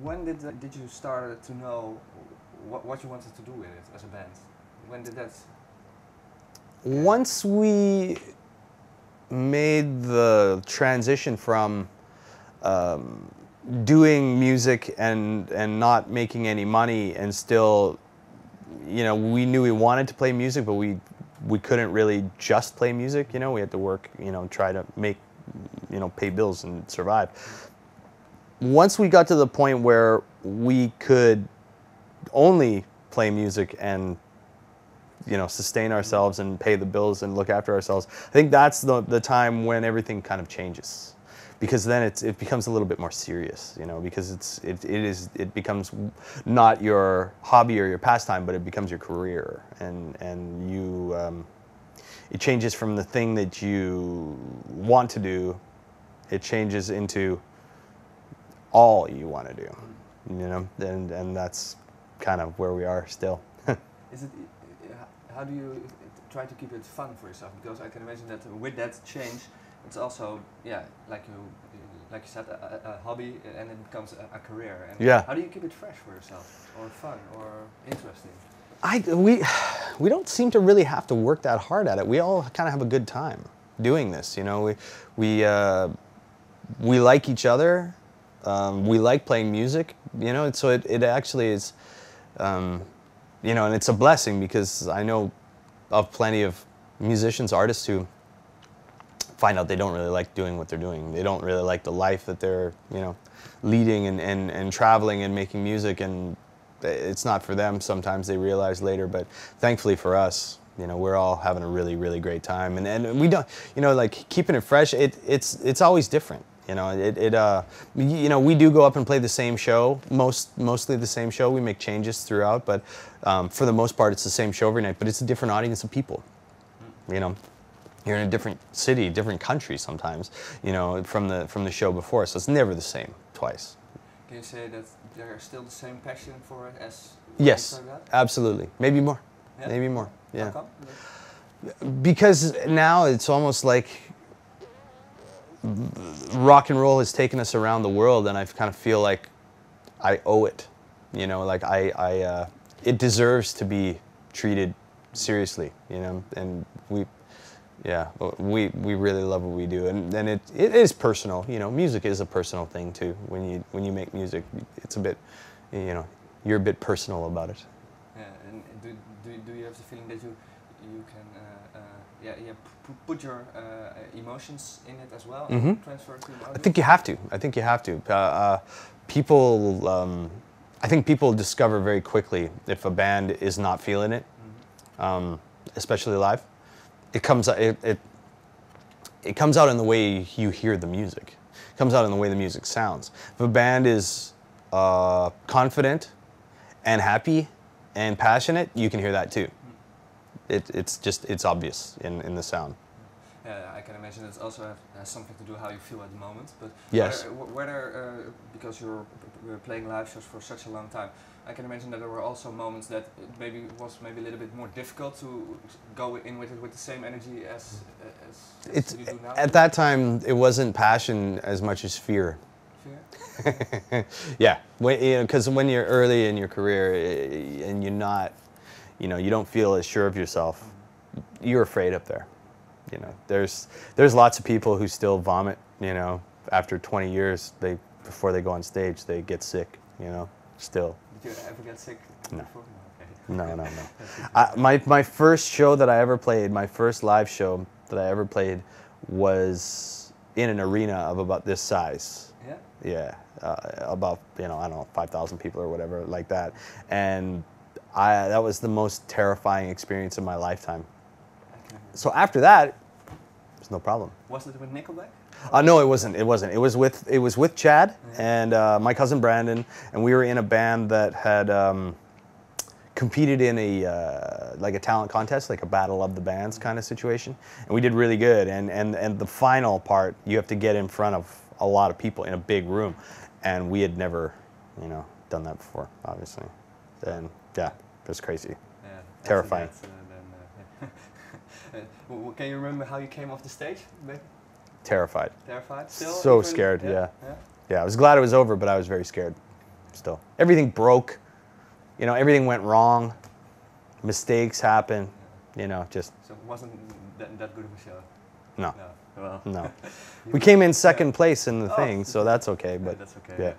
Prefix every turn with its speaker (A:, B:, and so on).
A: When did you start to know what you wanted to do with it as a band? When did that?
B: Once we made the transition from doing music and not making any money, and still, we knew we wanted to play music, but we couldn't really just play music. We had to work, try to make, pay bills and survive. Once we got to the point where we could only play music and sustain ourselves and pay the bills and look after ourselves, I think that's the time when everything kind of changes, because then it becomes a little bit more serious, because it becomes not your hobby or your pastime, but it becomes your career, and you it changes from the thing that you want to do, it changes into all you want to do, and that's kind of where we are still.
A: Is it? How do you try to keep it fun for yourself? Because I can imagine that with that change, it's also like you said, a hobby, and it becomes a career. And
B: yeah.
A: How do you keep it fresh for yourself, or fun, or interesting?
B: We don't seem to really have to work that hard at it. We all kind of have a good time doing this. We like each other. We like playing music. So it actually is. And it's a blessing, because I know of plenty of musicians, artists who find out they don't really like doing what they're doing. They don't really like the life that they're, leading and traveling and making music, and it's not for them. Sometimes they realize later, but thankfully for us, we're all having a really, really great time. And we don't, like keeping it fresh, it's always different. We do go up and play the same show, mostly the same show. We make changes throughout, but for the most part, it's the same show every night. But it's a different audience of people. You're in a different city, different country sometimes. From the show before, so it's never the same twice.
A: Can you say that there's still the same passion for it as?
B: Yes, absolutely. Maybe more.
A: Yeah?
B: Maybe more. Yeah.
A: How come?
B: Because now it's almost like rock and roll has taken us around the world, and I kind of feel like I owe it. Like it deserves to be treated seriously. And we really love what we do, and it is personal. Music is a personal thing too. When you make music, it's a bit, you're a bit personal about it.
A: Yeah, and do you have the feeling that you can put your emotions in it as well, and transfer to the audience?
B: I think you have to. I think people discover very quickly if a band is not feeling it, especially live. It comes out in the way you hear the music. It comes out in the way the music sounds. If a band is confident and happy and passionate, you can hear that too. It's obvious in the sound.
A: Yeah, I can imagine it also has something to do how you feel at the moment. But
B: yes,
A: because you're playing live shows for such a long time, I can imagine that there were also moments that it was maybe a little bit more difficult to go in with it with the same energy as you do now.
B: At that time, it wasn't passion as much as fear.
A: Fear?
B: Yeah, because when you're early in your career and you're not, you don't feel as sure of yourself, you're afraid up there. There's lots of people who still vomit. After 20 years, before they go on stage, they get sick. Still.
A: Did you ever get sick?
B: No.
A: Before? Okay.
B: No. My first show that I ever played, my first live show that I ever played, was in an arena of about this size.
A: Yeah.
B: Yeah, about I don't know, 5,000 people or whatever like that, and that was the most terrifying experience of my lifetime. So after that, there's no problem.
A: Was it with Nickelback?
B: No, it wasn't. It was with Chad and my cousin Brandon, and we were in a band that had competed in a talent contest, like a battle of the bands kind of situation, and we did really good. And the final part, you have to get in front of a lot of people in a big room, and we had never, done that before, obviously. And yeah, it was crazy, terrifying.
A: Can you remember how you came off the stage?
B: Terrified.
A: Terrified? Still?
B: So scared, yeah. I was glad it was over, but I was very scared. still. Everything broke. You know, everything went wrong. Mistakes happen. You know, just.
A: So it wasn't that good of a show.
B: No.
A: No. Well.
B: No. We came in second place in the thing, so that's okay. But
A: that's okay.
B: yeah.
A: Yeah.